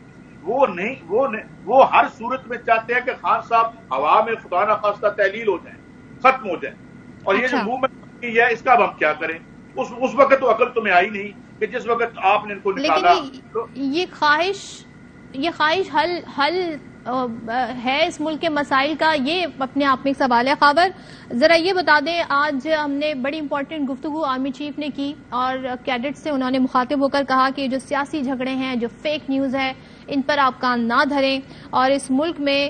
وہ ہر صورت میں چاہتے ہیں کہ خان صاحب ہوا میں خدا نخواستہ تحلیل ہو جائیں, ختم ہو جائیں, اور یہ جو موومنٹ کی ہے اس کا اب ہم کیا کریں. اس وقت تو عقل تمہیں آئی نہیں کہ جس وقت آپ نے ان کو نکالا. یہ خواہش حل ہے اس ملک کے مسائل کا, یہ اپنے آپ میں ایک سوال ہے. خاور ذرا یہ بتا دیں, آج ہم نے بڑی امپورٹنٹ گفتگو آرمی چیف نے کی اور کیڈٹ سے انہوں نے مخاطب ہو کر کہا کہ جو سیاسی جھگڑے ہیں, جو فیک نیوز ہے, ان پر آپ کان نہ دھریں, اور اس ملک میں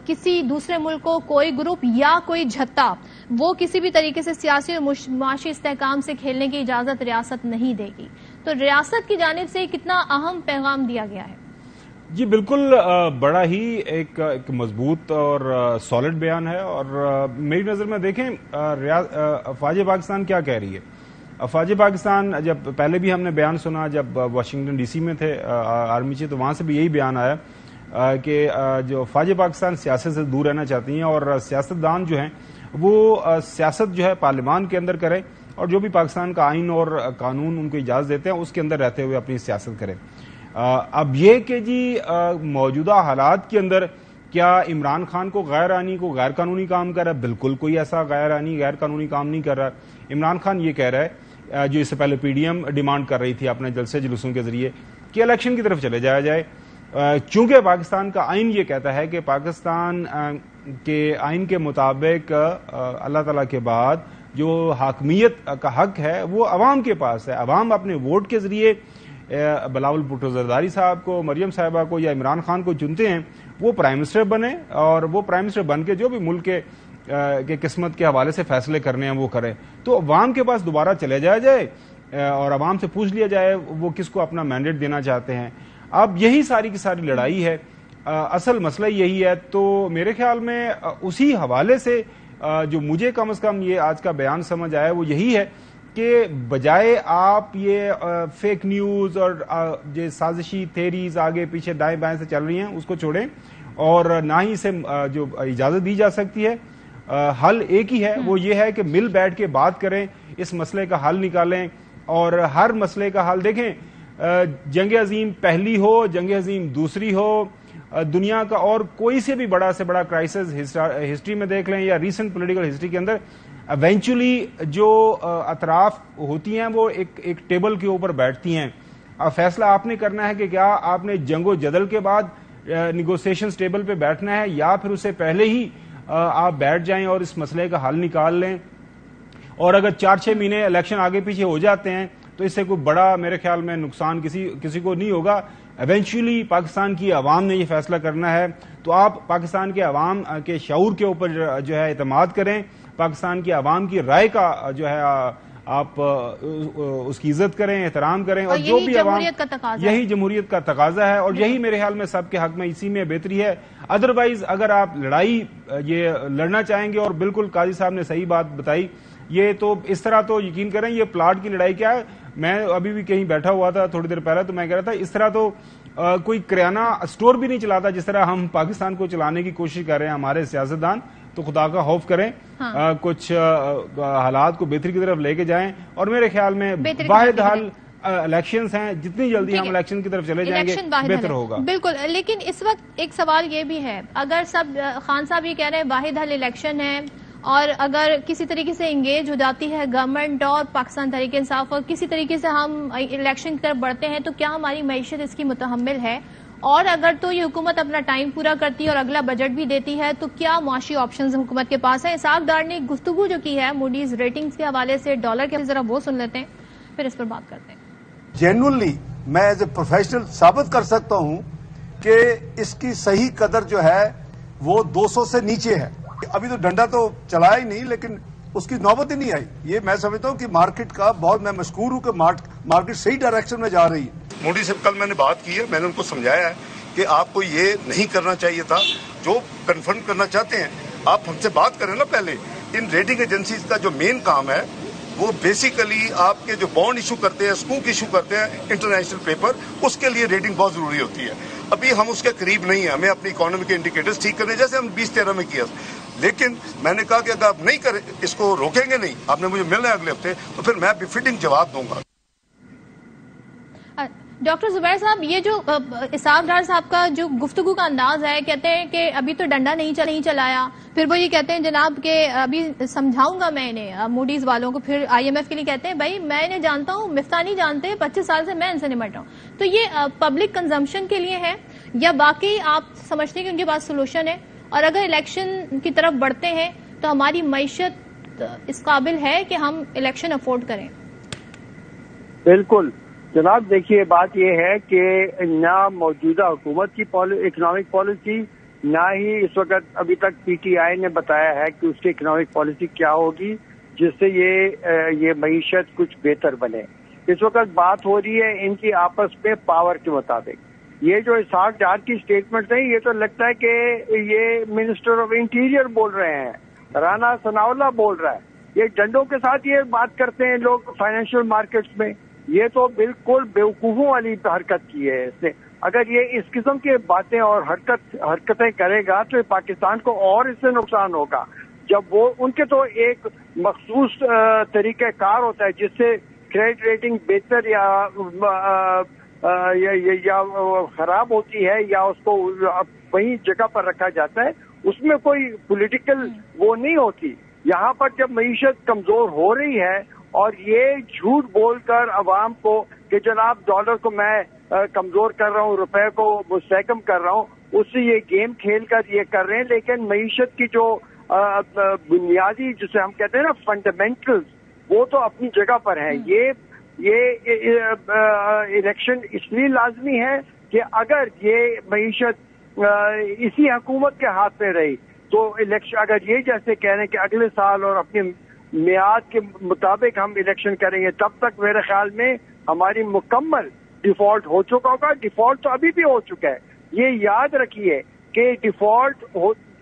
کسی دوسرے ملک کو کوئی گروپ یا کوئی جھتا وہ کسی بھی طریقے سے سیاسی اور معاشی استحکام سے کھیلنے کی اجازت ریاست نہیں دے گی. تو ریاست کی جانب سے کتنا اہم پیغام دیا گیا ہے؟ جی بالکل, بڑا ہی ایک مضبوط اور سالڈ بیان ہے, اور میری نظر میں دیکھیں افواج پاکستان کیا کہہ رہی ہے. افواج پاکستان, جب پہلے بھی ہم نے بیان سنا جب واشنگٹن ڈی سی میں تھے آرمی چیف, تو وہاں سے بھی یہی بیان آیا کہ جو افواج پاکستان سیاست سے دور رہنا چاہتی ہیں, اور سیاستدان جو ہیں وہ سیاست جو ہے پارلیمان کے اندر کریں, اور جو بھی پاکستان کا آئین اور قانون ان کو اجازت دیتے ہیں اس کے اندر رہتے ہوئے اپنی سیاست کریں. اب یہ کہ جی موجودہ حالات کے اندر کیا عمران خان کو غیر قانونی کام کر رہا ہے؟ بالکل کوئی ایسا غیر قانونی کام نہیں کر رہا. عمران خان یہ کہہ رہا ہے, جو اس سے پہلے پی ڈی ایم ڈیمانڈ کر رہی تھی اپنے جلسے جلوسوں کے ذریعے, کہ الیکشن کی طرف چلے جایا جائے, چونکہ پاکستان کا آئین یہ کہتا ہے کہ پاکستان کے آئین کے مطابق اللہ تعالیٰ کے بعد جو حاکمیت کا حق ہے وہ عوام کے پاس ہے. عوام اپنے ووٹ کے ذریعے بلاول بھٹو زرداری صاحب کو, مریم صاحبہ کو یا عمران خان کو چنتے ہیں, وہ پرائم منسٹر بنے, اور وہ پرائم منسٹر بن کے جو بھی ملک کے قسمت کے حوالے سے فیصلے کرنے ہیں وہ کرے. تو عوام کے پاس دوبارہ چلے جایا جائے اور عوام سے پوچھ لیا جائے وہ کس کو اپنا مینڈیٹ دینا چاہتے ہیں. اب یہی ساری کی ساری لڑائی ہے, اصل مسئلہ یہی ہے. تو میرے خیال میں اسی حوالے سے جو مجھے کم از کم یہ آج کا بیان سمجھ آیا وہ یہی ہے کہ بجائے آپ یہ فیک نیوز اور یہ سازشی تھیریز آگے پیچھے دائیں بائیں سے چل رہی ہیں اس کو چھوڑیں, اور نہ ہی اسے جو اجازت دی جا سکتی ہے. حل ایک ہی ہے, وہ یہ ہے کہ مل بیٹھ کے بات کریں, اس مسئلے کا حل نکالیں, اور ہر مسئلے کا حل دیکھیں, جنگ عظیم پہلی ہو, جنگ عظیم دوسری ہو, دنیا کا اور کوئی سے بھی بڑا سے بڑا کرائسس ہسٹری میں دیکھ لیں یا ریسنٹ پولیٹیکل ہسٹری کے اندر, ایونچولی جو اطراف ہوتی ہیں وہ ایک ٹیبل کے اوپر بیٹھتی ہیں. اب فیصلہ آپ نے کرنا ہے کہ کیا آپ نے جنگ و جدل کے بعد نیگوسیشنز ٹیبل پہ بیٹھنا ہے, یا پھر اس سے پہلے ہی آپ بیٹھ جائیں اور اس مسئلے کا حل نکال لیں. اور اگر 4-6 مہینے الیکشن آگے پیچھے ہو جاتے ہیں تو اس سے کوئی بڑا میرے خیال میں نقصان کسی کو نہیں ہوگا. ایونچولی پاکستان کی عوام نے یہ فیصلہ کرنا ہے, تو آپ پاکستان کے عوام کے شعور کے اوپر جو ہے اعتماد کریں, پاکستان کی عوام کی رائے کا جو ہے آپ اس کی عزت کریں, احترام کریں, اور جو بھی عوام, یہی جمہوریت کا تقاضا ہے, اور یہی میرے خیال میں سب کے حق میں اسی میں بہتری ہے. ادروائز اگر آپ لڑائی یہ لڑنا چاہیں گے, اور بالکل قاضی صاحب نے صحیح بات بتائی, یہ تو اس طرح تو یقین کریں یہ پلاٹ کی لڑائی کیا ہے. میں ابھی بھی کہیں بیٹھا ہوا تھا تھوڑی دیر پہلے, تو میں کہہ رہا تھا اس طرح تو کوئی کریانہ اسٹور بھی نہیں چلاتا جس طرح ہم پاکستان کو چلانے کی کوشش کر رہے ہیں ہمارے سیاستدان. تو خدا کا خوف کریں, کچھ حالات کو بہتری کی طرف لے کے جائیں, اور میرے خیال میں واحد حل الیکشنز ہیں, جتنی جلدی ہم الیکشن کی طرف چلے جائیں گے بہتر ہوگا. بالکل, لیکن اس وقت ایک سوال یہ بھی ہے, اگر سب خان صاحب یہ کہہ رہے ہیں واحد حل الیکشن ہے, اور اگر کسی طریقے سے انگیج ہو جاتی ہے گورنمنٹ اور پاکستان تحریک انصاف, اور کسی طریقے سے ہم الیکشن کی طرف بڑھتے ہیں, تو کیا ہماری معیشت اس کی متحمل ہے؟ اور اگر تو یہ حکومت اپنا ٹائم پورا کرتی ہے اور اگلا بجٹ بھی دیتی ہے, تو کیا معاشی آپشنز حکومت کے پاس ہیں؟ اسحاق ڈار نے گفتگو جو کی ہے موڈیز ریٹنگز کے حوالے سے ڈالر کے, ذرا وہ سن لیتے ہیں پھر اس پر بات کرتے ہیں. جینوئنلی میں ایز اے پروفیشنل ثابت کر سکتا ہوں کہ اس کی صحیح قدر جو ہے وہ 200 سے نیچے ہے. ابھی تو ڈنڈا تو چلایا ہی نہیں, لیکن اس کی نوبت ہی نہیں آئی. یہ میں سمجھتا ہوں کہ مارکیٹ کا بہت میں مشکور ہوں کہ مارکیٹ صحیح ڈائریکشن میں جا رہی ہے. موڈی سے کل میں نے بات کی ہے, میں نے ان کو سمجھایا ہے کہ آپ کو یہ نہیں کرنا چاہیے تھا. جو کنفرم کرنا چاہتے ہیں آپ ہم سے بات کریں نا. پہلے ان ریٹنگ ایجنسیز کا جو مین کام ہے وہ بیسیکلی آپ کے جو بانڈ ایشو کرتے ہیں، اسکوک ایشو کرتے ہیں انٹرنیشنل پیپر، اس کے لیے ریٹنگ بہت ضروری ہوتی ہے. ابھی ہم اس کے قریب نہیں ہیں. ہمیں اپنی اکانومی کے انڈیکیٹرز ٹھیک کرنے جیسے ہم 2013 میں کیا. لیکن میں نے کہا کہ اگر آپ نہیں کریں، اس کو روکیں گے نہیں، آپ نے مجھے ملنا ہے اگلے ہفتے، تو پھر میں بفٹنگ جواب دوں گا. ڈاکٹر زبیر صاحب، یہ جو اسحاق ڈار صاحب کا جو گفتگو کا انداز ہے، کہتے ہیں کہ ابھی تو ڈنڈا نہیں چلایا، پھر وہ یہ کہتے ہیں جناب کہ ابھی سمجھاؤں گا میں انہیں موڈیز والوں کو، پھر آئی ایم ایف کے لیے کہتے ہیں بھائی میں انہیں جانتا ہوں، مفتاح نہیں جانتے، 25 سال سے میں ان سے نمٹ رہا ہوں. تو یہ پبلک کنزمپشن کے لیے ہے یا باقی آپ سمجھتے ہیں کہ ان کے پاس سولوشن ہے؟ اور اگر الیکشن کی طرف بڑھتے ہیں تو ہماری معیشت اس قابل ہے کہ ہم الیکشن افورڈ کریں؟ بالکل جناب، دیکھیے بات یہ ہے کہ نہ موجودہ حکومت کی اکنامک پالیسی، نہ ہی اس وقت ابھی تک پی ٹی آئی نے بتایا ہے کہ اس کی اکنامک پالیسی کیا ہوگی جس سے یہ معیشت کچھ بہتر بنے. اس وقت بات ہو رہی ہے ان کی آپس میں پاور کے مطابق. یہ جو اسحاق ڈار کی سٹیٹمنٹ ہیں، یہ تو لگتا ہے کہ یہ منسٹر آف انٹیریئر بول رہے ہیں، رانا ثناءاللہ بول رہا ہے. یہ ڈنڈوں کے ساتھ یہ بات کرتے ہیں لوگ فائنینشیل مارکیٹس میں. یہ تو بالکل بیوقوفوں والی حرکت کی ہے اس نے. اگر یہ اس قسم کی باتیں اور حرکتیں کرے گا تو پاکستان کو اور اس سے نقصان ہوگا. جب وہ ان کے تو ایک مخصوص طریقہ کار ہوتا ہے جس سے کریڈٹ ریٹنگ بہتر یا خراب ہوتی ہے یا اس کو وہیں جگہ پر رکھا جاتا ہے، اس میں کوئی پولیٹیکل وہ نہیں ہوتی. یہاں پر جب معیشت کمزور ہو رہی ہے اور یہ جھوٹ بول کر عوام کو کہ جناب ڈالر کو میں کمزور کر رہا ہوں، روپے کو مستحکم کر رہا ہوں، اس سے یہ گیم کھیل کر یہ کر رہے ہیں. لیکن معیشت کی جو بنیادی جسے ہم کہتے ہیں نا فنڈامنٹلز، وہ تو اپنی جگہ پر ہیں. یہ الیکشن اس لیے لازمی ہے کہ اگر یہ معیشت اسی حکومت کے ہاتھ میں رہی تو الیکشن، اگر یہ جیسے کہہ رہے ہیں کہ اگلے سال اور اپنے میعاد کے مطابق ہم الیکشن کریں گے، تب تک میرے خیال میں ہماری مکمل ڈیفالٹ ہو چکا ہوگا. ڈیفالٹ تو ابھی بھی ہو چکا ہے. یہ یاد رکھیے کہ ڈیفالٹ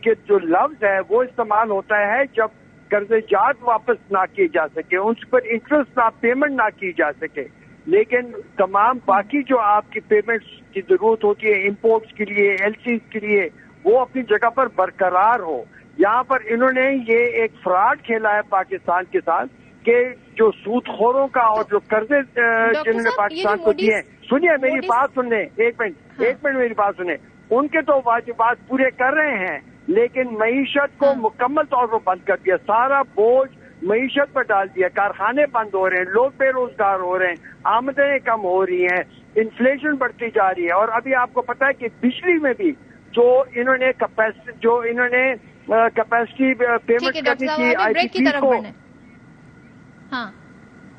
کے جو لفظ ہے وہ استعمال ہوتا ہے جب قرضے جات واپس نہ کیے جا سکے، ان پر انٹرسٹ پیمنٹ نہ کی جا سکے. لیکن تمام باقی جو آپ کی پیمنٹس کی ضرورت ہوتی ہے امپورٹس کے لیے، ایل سیز کے لیے، وہ اپنی جگہ پر برقرار ہو. یہاں پر انہوں نے یہ ایک فراڈ کھیلا ہے پاکستان کے ساتھ کہ جو سود خوروں کا اور جو قرضے جنہوں نے پاکستان کو دیے ہیں، سنیے میری بات سن لیں، ایک منٹ میری بات سنیں. ان کے تو واجبات پورے کر رہے ہیں لیکن معیشت کو مکمل طور پر بند کر دیا. سارا بوجھ معیشت پر ڈال دیا. کارخانے بند ہو رہے ہیں، لوگ بے روزگار ہو رہے ہیں، آمدنیں کم ہو رہی ہیں، انفلیشن بڑھتی جا رہی ہے. اور ابھی آپ کو پتا ہے کہ بجلی میں بھی جو انہوں نے کیپیسٹی پیمنٹ کرنی تھی آئی پی پی کو. ہاں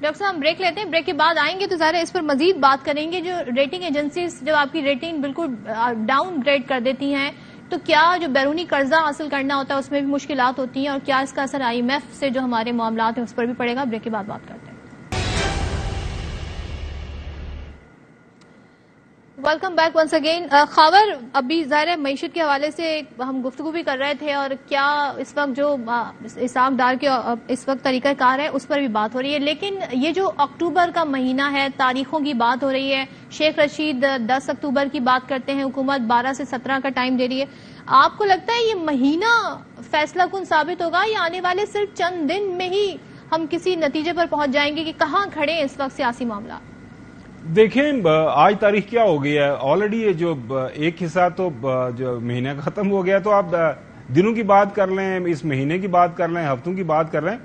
ڈاکٹر صاحب ہم بریک لیتے ہیں، بریک کے بعد آئیں گے تو ظاہر اس پر مزید بات کریں گے. جو ریٹنگ ایجنسیز جب آپ کی ریٹنگ بالکل ڈاؤن گریڈ کر دیتی ہیں تو کیا جو بیرونی قرضہ حاصل کرنا ہوتا ہے اس میں بھی مشکلات ہوتی ہیں، اور کیا اس کا اثر آئی ایم ایف سے جو ہمارے معاملات ہیں اس پر بھی پڑے گا؟ بریک کے بعد بات کرتے ہیں. Welcome back once again. Khawar, ابھی ظاہر ہے معیشت کے حوالے سے ہم گفتگو بھی کر رہے تھے اور کیا اس وقت جو اسحاق ڈار کے اس وقت طریقہ کار ہے اس پر بھی بات ہو رہی ہے. لیکن یہ جو اکتوبر کا مہینہ ہے، تاریخوں کی بات ہو رہی ہے. شیخ رشید 10 اکتوبر کی بات کرتے ہیں، حکومت 12 سے 17 کا ٹائم دے رہی ہے. آپ کو لگتا ہے یہ مہینہ فیصلہ کن ثابت ہوگا یا آنے والے صرف چند دن میں ہی ہم کسی نتیجے پر پہنچ جائیں گے کہ کہاں کھڑے ہیں اس وقت سیاسی معاملات؟ دیکھیں آج تاریخ کیا ہو گئی ہے، آلریڈی یہ جو ایک حصہ تو جو مہینہ ختم ہو گیا، تو آپ دنوں کی بات کر لیں، اس مہینے کی بات کر لیں، ہفتوں کی بات کر لیں.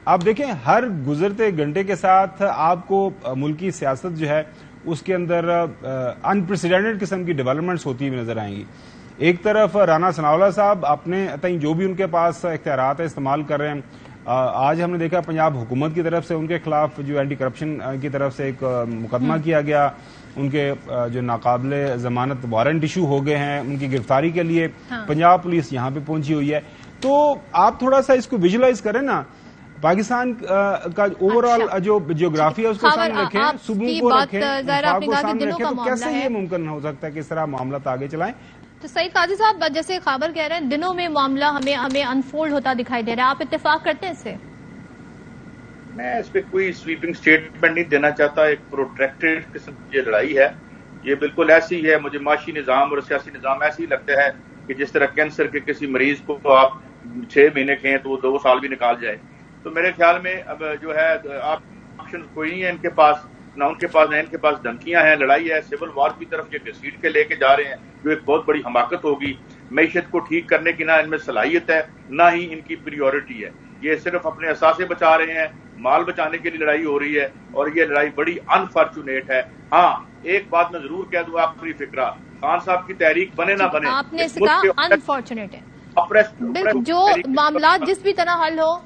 آپ دیکھیں ہر گزرتے گھنٹے کے ساتھ آپ کو ملکی سیاست جو ہے اس کے اندر انپریسیڈنٹڈ قسم کی ڈیولپمنٹس ہوتی ہوئی نظر آئیں گی. ایک طرف رانا ثناءاللہ صاحب اپنے جو بھی ان کے پاس اختیارات استعمال کر رہے ہیں. آج ہم نے دیکھا پنجاب حکومت کی طرف سے ان کے خلاف جو اینٹی کرپشن کی طرف سے ایک مقدمہ کیا گیا، ان کے جو ناقابل ضمانت وارنٹ ایشو ہو گئے ہیں، ان کی گرفتاری کے لیے پنجاب پولیس یہاں پہ پہنچی ہوئی ہے. تو آپ تھوڑا سا اس کو ویژولائز کریں نا، پاکستان کا اوور آل جو جیوگرافی ہے اس کو سامنے رکھیں، صوبوں کو رکھیں، کو سامنے رکھیں، تو کیسے یہ ممکن ہو سکتا ہے کہ اس طرح معاملات آگے چلائیں؟ تو سعید قاضی صاحب جیسے خابر کہہ رہے ہیں دنوں میں معاملہ ہمیں انفولڈ ہوتا دکھائی دے رہا ہے، آپ اتفاق کرتے ہیں اس سے؟ میں اس پہ کوئی سویپنگ سٹیٹمنٹ نہیں دینا چاہتا. ایک پروٹریکٹڈ قسم کی یہ لڑائی ہے. یہ بالکل ایسی ہے, مجھے معاشی نظام اور سیاسی نظام ایسی لگتا ہے کہ جس طرح کینسر کے کسی مریض کو آپ 6 مہینے کہیں تو وہ 2 سال بھی نکال جائے. تو میرے خیال میں اب جو ہے آپشن کوئی نہیں ہے ان کے پاس, نہ ان کے پاس, نہ ان کے پاس دھمکیاں ہیں. لڑائی ہے سول وار کی طرف یہ گھسیٹ کے لے کے جا رہے ہیں, جو ایک بہت بڑی حماقت ہوگی. معیشت کو ٹھیک کرنے کی نہ ان میں صلاحیت ہے, نہ ہی ان کی پریورٹی ہے. یہ صرف اپنے اثاثے بچا رہے ہیں, مال بچانے کے لیے لڑائی ہو رہی ہے, اور یہ لڑائی بڑی انفارچونیٹ ہے. ہاں ایک بات میں ضرور کہہ دوں آخری فکرہ, خان صاحب کی تحریک بنے نہ بنے, آپ نے کہا انفارچونیٹ ہے. بالکل, جو معاملات جس بھی طرح حل ہو,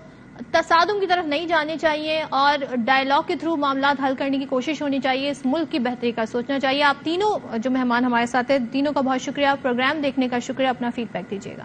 تصادم کی طرف نہیں جانے چاہیے اور ڈائیلاگ کے تھرو معاملات حل کرنے کی کوشش ہونی چاہیے. اس ملک کی بہتری کا سوچنا چاہیے. آپ تینوں جو مہمان ہمارے ساتھ ہیں, تینوں کا بہت شکریہ. پروگرام دیکھنے کا شکریہ. اپنا فیڈ بیک دیجیے گا.